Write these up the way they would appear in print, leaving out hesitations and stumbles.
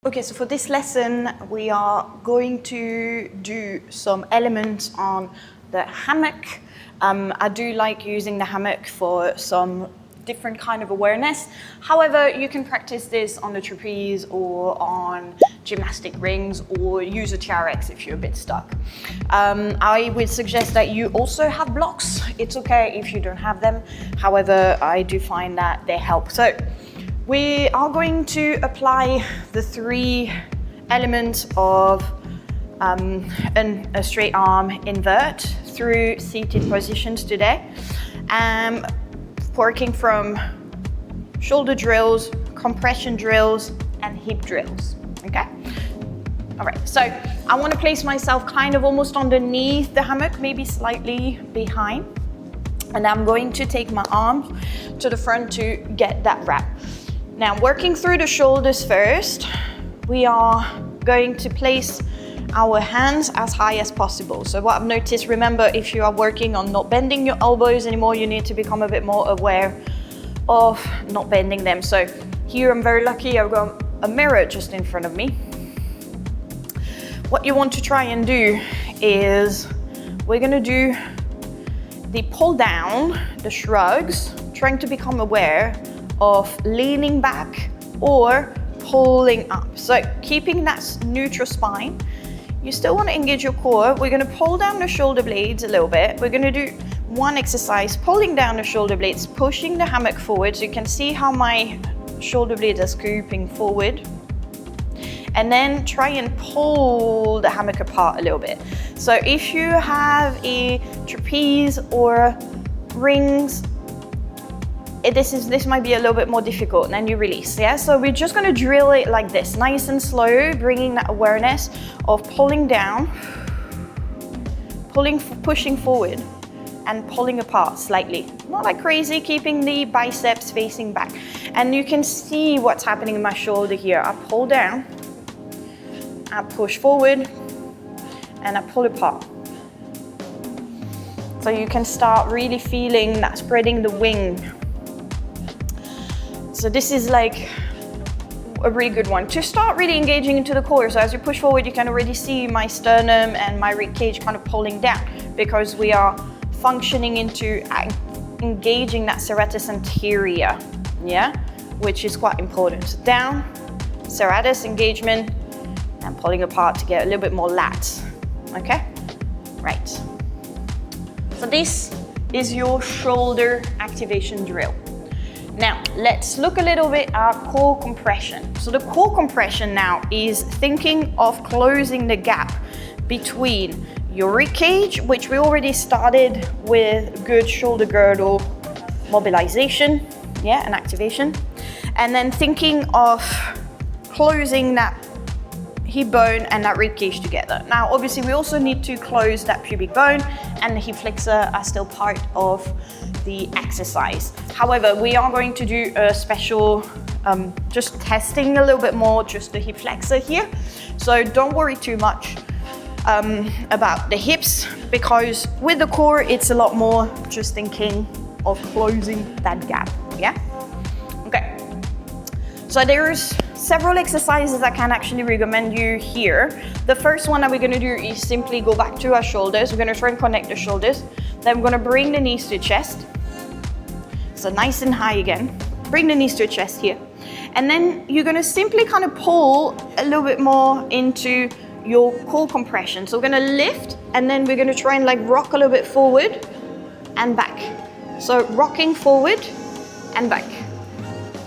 Okay, so for this lesson, we are going to do some elements on the hammock. I do like using the hammock for some different kind of awareness. However, you can practice this on the trapeze or on gymnastic rings or use a TRX if you're a bit stuck. I would suggest that you also have blocks. It's okay if you don't have them. However, I do find that they help. So we are going to apply the 3 elements of a straight arm invert through seated positions today. Working from shoulder drills, compression drills, and hip drills, okay? All right, so I want to place myself kind of almost underneath the hammock, maybe slightly behind. And I'm going to take my arms to the front to get that wrap. Now, working through the shoulders first, we are going to place our hands as high as possible. So what I've noticed, remember, if you are working on not bending your elbows anymore, you need to become a bit more aware of not bending them. So here I'm very lucky, I've got a mirror just in front of me. What you want to try and do is we're gonna do the pull down, the shrugs, trying to become aware of leaning back or pulling up. So keeping that neutral spine. You still want to engage your core. We're going to pull down the shoulder blades a little bit. We're going to do one exercise, pulling down the shoulder blades, pushing the hammock forward. So you can see how my shoulder blades are scooping forward. And then try and pull the hammock apart a little bit. So if you have a trapeze or rings, this might be a little bit more difficult, and then you release, yeah? So we're just gonna drill it like this, nice and slow, bringing that awareness of pulling down, pushing forward, and pulling apart slightly. Not like crazy, keeping the biceps facing back. And you can see what's happening in my shoulder here. I pull down, I push forward, and I pull apart. So you can start really feeling that spreading the wing. So this is like a really good one to start really engaging into the core. So as you push forward, you can already see my sternum and my rib cage kind of pulling down because we are functioning into engaging that serratus anterior, yeah, which is quite important. So down, serratus engagement, and pulling apart to get a little bit more lats, okay? Right. So this is your shoulder activation drill. Now, let's look a little bit at core compression. So the core compression now is thinking of closing the gap between your rib cage, which we already started with good shoulder girdle mobilization, yeah, and activation. And then thinking of closing that hip bone and that rib cage together. Now, obviously, we also need to close that pubic bone, and the hip flexor are still part of the exercise. However, we are going to do a special, just testing a little bit more, just the hip flexor here. So don't worry too much about the hips, because with the core, it's a lot more just thinking of closing that gap, yeah? Okay, so there's several exercises I can actually recommend you here. The first one that we're gonna do is simply go back to our shoulders. We're gonna try and connect the shoulders. Then we're gonna bring the knees to chest. So nice and high again. Bring the knees to chest here. And then you're gonna simply kind of pull a little bit more into your core compression. So we're gonna lift, and then we're gonna try and like rock a little bit forward and back. So rocking forward and back.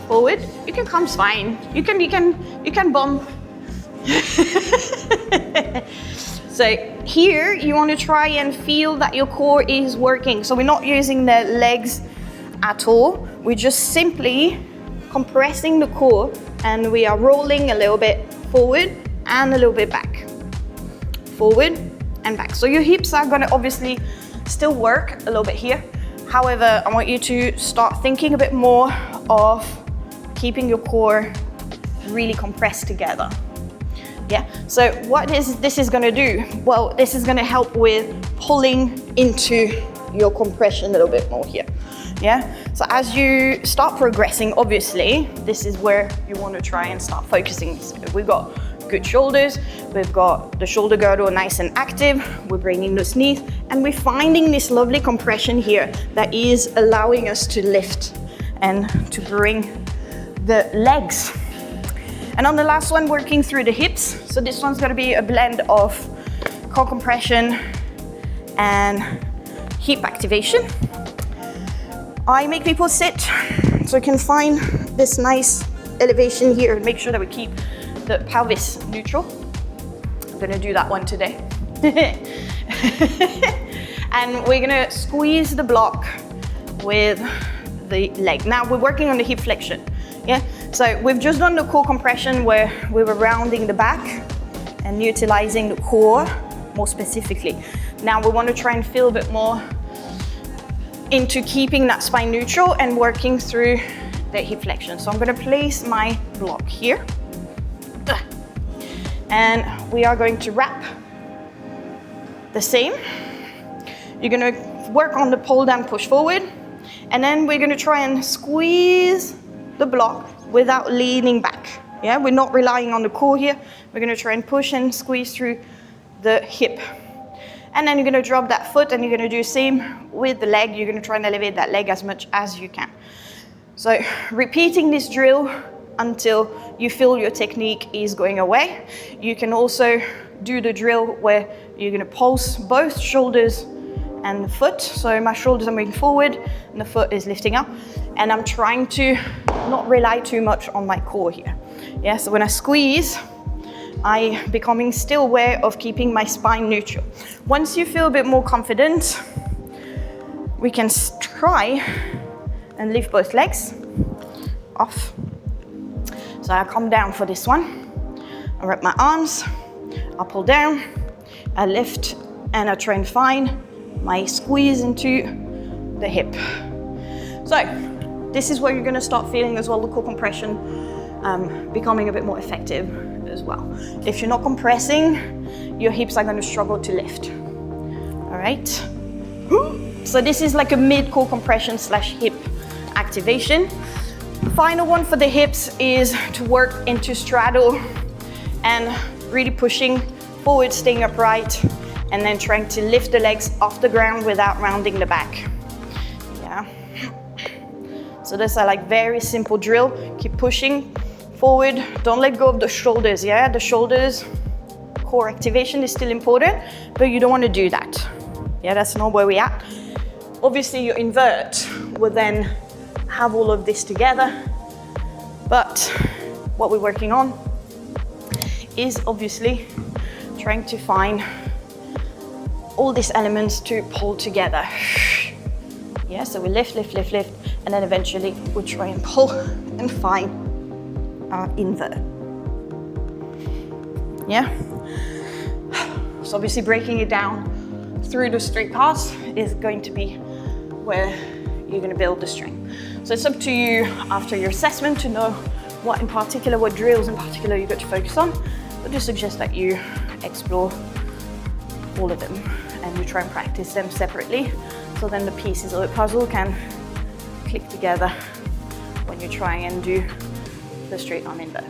Forward, you can come fine. You can bump. So here you want to try and feel that your core is working. So we're not using the legs at all. We're just simply compressing the core, and we are rolling a little bit forward and a little bit back. Forward and back. So your hips are gonna obviously still work a little bit here. However, I want you to start thinking a bit more of keeping your core really compressed together. Yeah, so what this is gonna do? Well, this is gonna help with pulling into your compression a little bit more here. Yeah, so as you start progressing, obviously, this is where you want to try and start focusing. So we've got good shoulders, we've got the shoulder girdle nice and active, we're bringing those knees, and we're finding this lovely compression here that is allowing us to lift and to bring the legs. And on the last one, working through the hips. So this one's gonna be a blend of core compression and hip activation. I make people sit so you can find this nice elevation here and make sure that we keep the pelvis neutral. I'm gonna do that one today. And we're gonna squeeze the block with the leg. Now we're working on the hip flexion, yeah? So we've just done the core compression where we were rounding the back and utilizing the core more specifically. Now we want to try and feel a bit more into keeping that spine neutral and working through the hip flexion. So I'm going to place my block here. And we are going to wrap the same. You're going to work on the pull down, push forward. And then we're going to try and squeeze the block without leaning back. Yeah, we're not relying on the core here. We're going to try and push and squeeze through the hip. And then you're going to drop that foot and you're going to do the same with the leg. You're going to try and elevate that leg as much as you can. So repeating this drill until you feel your technique is going away. You can also do the drill where you're going to pulse both shoulders and the foot. So my shoulders are moving forward and the foot is lifting up. And I'm trying to not rely too much on my core here. Yeah, so when I squeeze, I'm becoming still aware of keeping my spine neutral. Once you feel a bit more confident, we can try and lift both legs off. So I come down for this one. I wrap my arms, I pull down, I lift, and I try and find my squeeze into the hip. So this is where you're gonna start feeling as well the core compression becoming a bit more effective as well. If you're not compressing, your hips are going to struggle to lift. All right. So this is like a mid-core compression / hip activation. Final one for the hips is to work into straddle and really pushing forward, staying upright, and then trying to lift the legs off the ground without rounding the back. Yeah. So this is like very simple drill. Keep pushing forward, don't let go of the shoulders, yeah? The shoulders, core activation is still important, but you don't want to do that. Yeah, that's not where we're at. Obviously your invert will then have all of this together, but what we're working on is obviously trying to find all these elements to pull together. Yeah, so we lift, lift, lift, lift, and then eventually we'll try and pull and find our invert. Yeah. So obviously breaking it down through the straight parts is going to be where you're going to build the strength. So it's up to you after your assessment to know what in particular, what drills in particular you've got to focus on. But I do suggest that you explore all of them and you try and practice them separately, so then the pieces of the puzzle can click together when you try and do the straight arm invert.